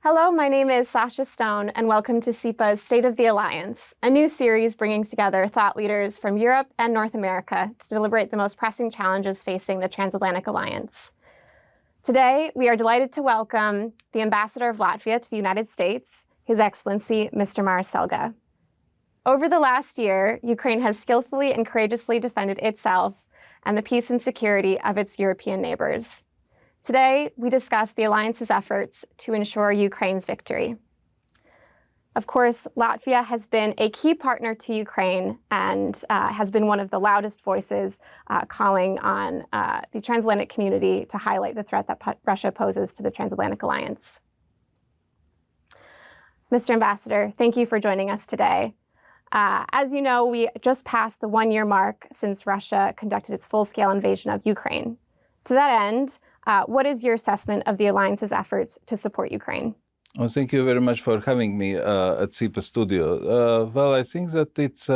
Hello, my name is Sasha Stone, and welcome to CEPA's State of the Alliance, a new series bringing together thought leaders from Europe and North America to deliberate the most pressing challenges facing the transatlantic alliance. Today, we are delighted to welcome the Ambassador of Latvia to the United States, His Excellency, Mr. Māris Selga. Over the last year, Ukraine has skillfully and courageously defended itself and the peace and security of its European neighbors. Today, we discuss the alliance's efforts to ensure Ukraine's victory. Of course, Latvia has been a key partner to Ukraine and has been one of the loudest voices calling on the transatlantic community to highlight the threat that Russia poses to the transatlantic alliance. Mr. Ambassador, thank you for joining us today. As you know, we just passed the one-year mark since Russia conducted its full-scale invasion of Ukraine. To that end, what is your assessment of the alliance's efforts to support Ukraine? Well, thank you very much for having me at CEPA Studio. Well, I think that it's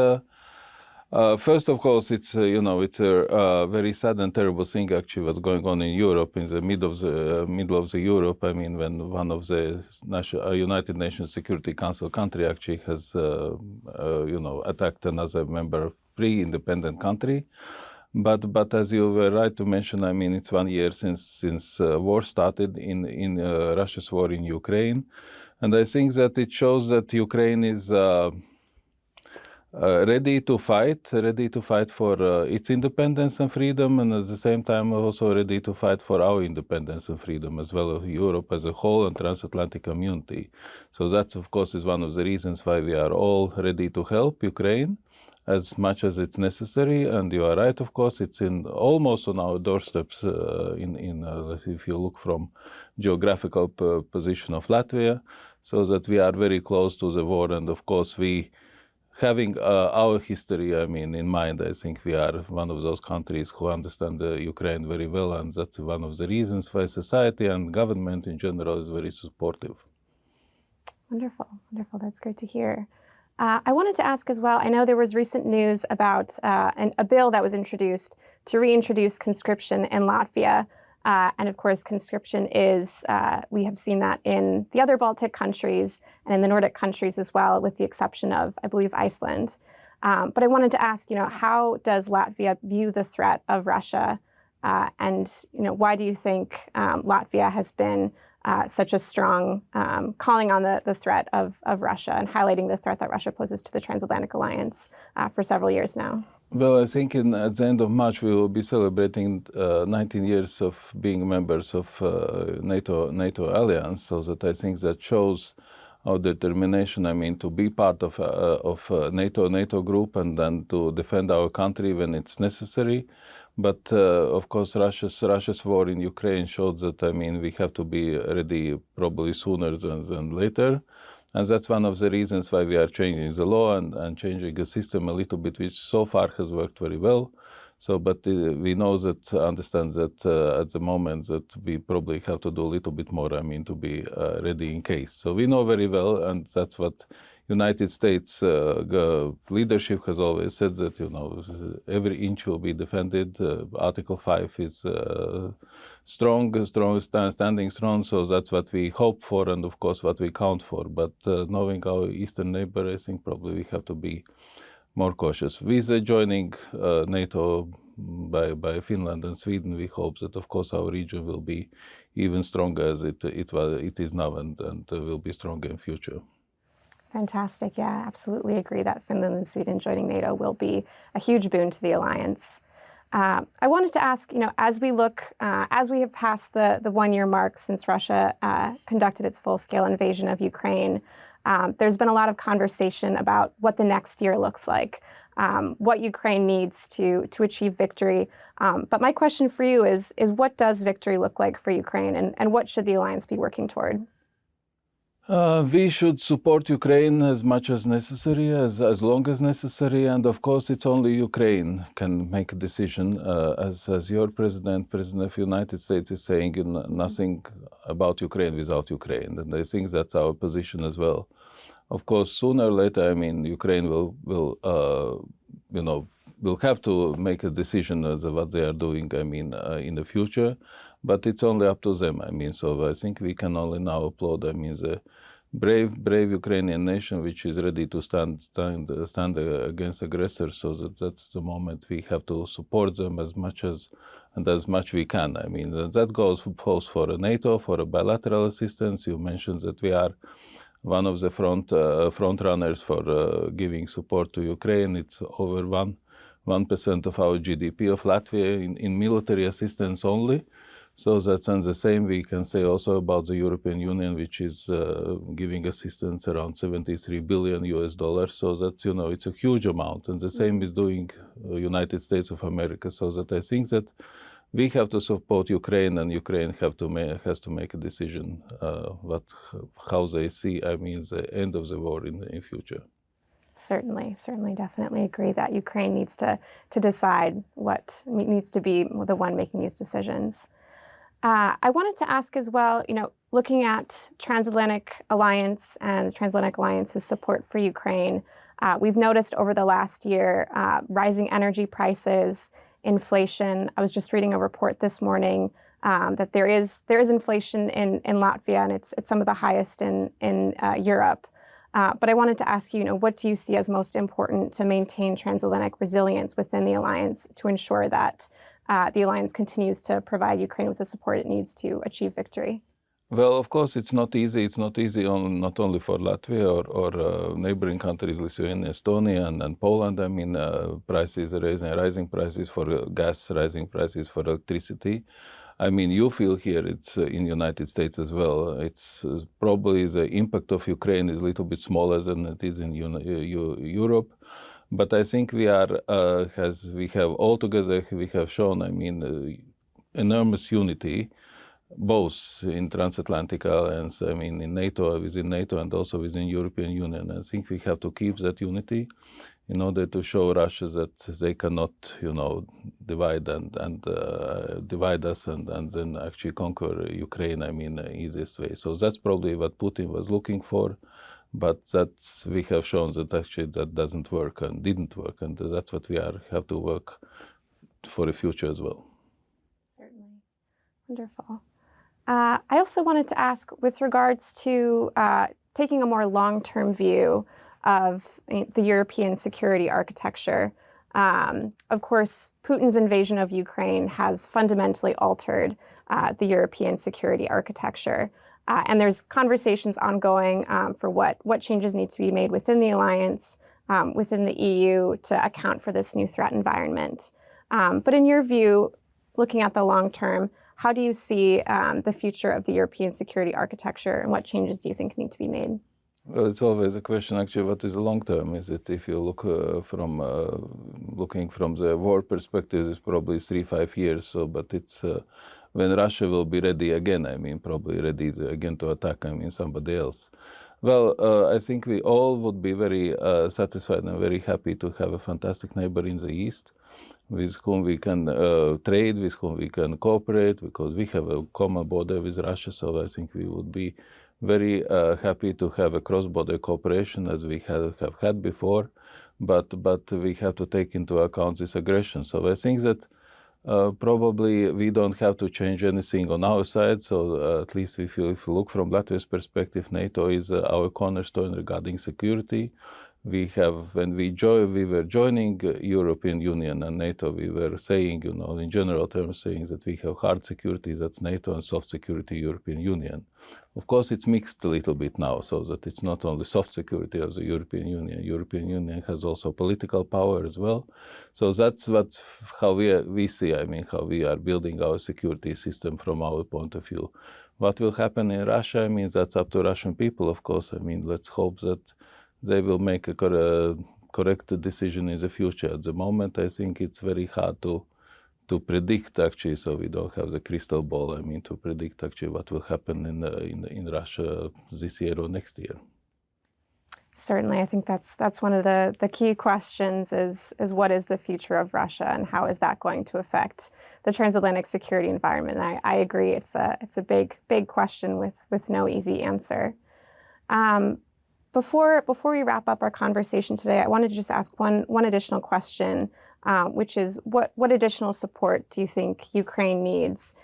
first, of course, it's a very sad and terrible thing actually what's going on in Europe, in the middle of the Europe. I mean, when one of the United Nations Security Council country actually has attacked another member free independent country. But as you were right to mention, I mean, it's 1 year since war started in Russia's war in Ukraine, and I think that it shows that Ukraine is ready to fight for its independence and freedom, and at the same time also ready to fight for our independence and freedom as well as Europe as a whole and transatlantic community. So that, of course, is one of the reasons why we are all ready to help Ukraine as much as it's necessary. And you are right, of course, it's almost on our doorsteps. If you look from geographical position of Latvia, so that we are very close to the war. And of course, having our history, I mean, in mind, I think we are one of those countries who understand Ukraine very well, and that's one of the reasons why society and government in general is very supportive. Wonderful, wonderful. That's great to hear. I wanted to ask as well, I know there was recent news about a bill that was introduced to reintroduce conscription in Latvia. And of course, conscription is, we have seen that in the other Baltic countries and in the Nordic countries as well, with the exception of, I believe, Iceland. But I wanted to ask, how does Latvia view the threat of Russia? And, why do you think Latvia has been such a strong calling on the threat of Russia and highlighting the threat that Russia poses to the transatlantic alliance for several years now? Well, I think at the end of March we will be celebrating 19 years of being members of NATO alliance. So that I think that shows our determination. I mean, to be part of NATO group and then to defend our country when it's necessary. But of course, Russia's war in Ukraine showed that, I mean, we have to be ready probably sooner than later. And that's one of the reasons why we are changing the law and changing the system a little bit, which so far has worked very well. So, but we know that, understand that at the moment that we probably have to do a little bit more, I mean, to be ready in case. So we know very well, and that's what United States leadership has always said, that, every inch will be defended. Article 5 is standing strong, so that's what we hope for and, of course, what we count for. But knowing our eastern neighbor, I think probably we have to be more cautious. With joining NATO by Finland and Sweden, we hope that, of course, our region will be even stronger as it is now and will be stronger in future. Fantastic. Yeah, absolutely agree that Finland and Sweden joining NATO will be a huge boon to the alliance. I wanted to ask, as we have passed the one-year mark since Russia conducted its full-scale invasion of Ukraine, there's been a lot of conversation about what the next year looks like, what Ukraine needs to achieve victory. But my question for you is what does victory look like for Ukraine, and what should the alliance be working toward? We should support Ukraine as much as necessary, as long as necessary, and of course it's only Ukraine can make a decision. As your president of the United States is saying, nothing about Ukraine without Ukraine, and I think that's our position as well. Of course, sooner or later, I mean, Ukraine will will have to make a decision as to what they are doing, I mean, in the future, but it's only up to them, I mean, so I think we can only now applaud, I mean, the brave Ukrainian nation which is ready to stand against aggressors, so that's the moment we have to support them as much we can. I mean, that goes both for NATO, for a bilateral assistance. You mentioned that we are one of the front runners for giving support to Ukraine. It's over 1% of our GDP of Latvia in military assistance only. So that's and the same we can say also about the European Union, which is giving assistance around $73 billion US. So that's, you know, it's a huge amount. And the same is doing United States of America. So that I think that we have to support Ukraine, and Ukraine has to make a decision how they see, I mean, the end of the war in future. Certainly, definitely agree that Ukraine needs to decide what needs to be the one making these decisions. I wanted to ask as well, you know, looking at Transatlantic Alliance and the Transatlantic Alliance's support for Ukraine, we've noticed over the last year rising energy prices, inflation. I was just reading a report this morning that there is inflation in Latvia, and it's some of the highest in Europe. But I wanted to ask you, what do you see as most important to maintain transatlantic resilience within the alliance to ensure that the alliance continues to provide Ukraine with the support it needs to achieve victory? Well, of course, it's not easy. It's not easy not only for Latvia or neighboring countries, Lithuania, Estonia, and Poland. I mean, prices are rising prices for gas, rising prices for electricity. I mean, you feel here it's in the United States as well. It's probably the impact of Ukraine is a little bit smaller than it is in Europe. But I think we have shown, I mean, enormous unity, both in transatlantic alliance, I mean, in NATO, within NATO, and also within European Union. I think we have to keep that unity in order to show Russia that they cannot, divide us and then actually conquer Ukraine, I mean, easiest way. So that's probably what Putin was looking for. But we have shown that actually that doesn't work and didn't work, and that's what we have to work for the future as well. Certainly. Wonderful. I also wanted to ask, with regards to taking a more long-term view of the European security architecture, of course, Putin's invasion of Ukraine has fundamentally altered the European security architecture. And there's conversations ongoing for what changes need to be made within the alliance, within the EU, to account for this new threat environment. But in your view, looking at the long term, how do you see the future of the European security architecture, and what changes do you think need to be made? Well, it's always a question, actually, what is the long term? Is it, if you look looking from the war perspective, it's probably 3-5 years. So, but it's when Russia will be ready again, I mean, probably ready again to attack, I mean, somebody else. Well, I think we all would be very satisfied and very happy to have a fantastic neighbor in the East, with whom we can trade, with whom we can cooperate, because we have a common border with Russia. So I think we would be very happy to have a cross-border cooperation as we have had before, but we have to take into account this aggression. So I think that probably we don't have to change anything on our side. So at least if you look from Latvia's perspective, NATO is our cornerstone regarding security. When we were joining European Union and NATO, we were saying, in general terms, saying that we have hard security, that's NATO, and soft security, European Union. Of course, it's mixed a little bit now, so that it's not only soft security of the European Union. European Union has also political power as well. So that's how we see, I mean, how we are building our security system from our point of view. What will happen in Russia, I mean, that's up to Russian people, of course. I mean, let's hope that they will make a correct decision in the future. At the moment, I think it's very hard to predict, actually, so we don't have the crystal ball, I mean, to predict actually what will happen in Russia this year or next year. Certainly, I think that's one of the key questions is what is the future of Russia, and how is that going to affect the transatlantic security environment? And I agree, it's a big question with no easy answer. Before we wrap up our conversation today, I wanted to just ask one additional question which is what additional support do you think Ukraine needs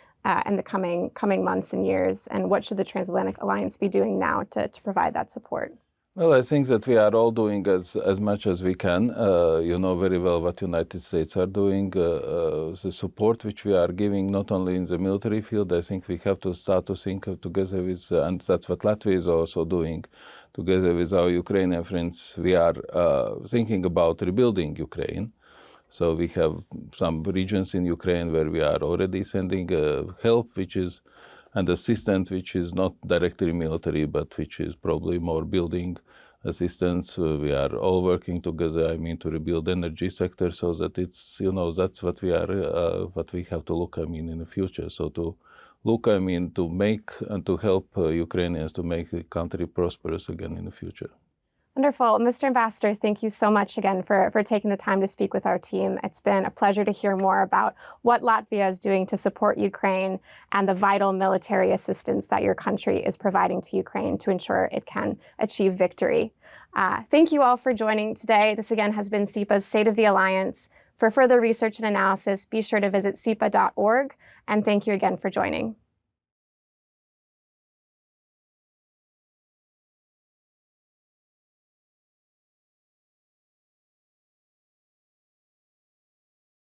in the coming months and years, and what should the Transatlantic Alliance be doing now to provide that support? Well, I think that we are all doing as much as we can. You know very well what United States are doing. The support which we are giving, not only in the military field, I think we have to start to think together with, and that's what Latvia is also doing, together with our Ukrainian friends. We are thinking about rebuilding Ukraine. So we have some regions in Ukraine where we are already sending help, and assistance, which is not directly military, but which is probably more building assistance. We are all working together, to rebuild energy sector, so that it's, that's what we are, what we have to look, in the future. So to look, to make and to help Ukrainians to make the country prosperous again in the future. Wonderful. Mr. Ambassador, thank you so much again for taking the time to speak with our team. It's been a pleasure to hear more about what Latvia is doing to support Ukraine and the vital military assistance that your country is providing to Ukraine to ensure it can achieve victory. Thank you all for joining today. This again has been CEPA's State of the Alliance. For further research and analysis, be sure to visit cepa.org, and thank you again for joining.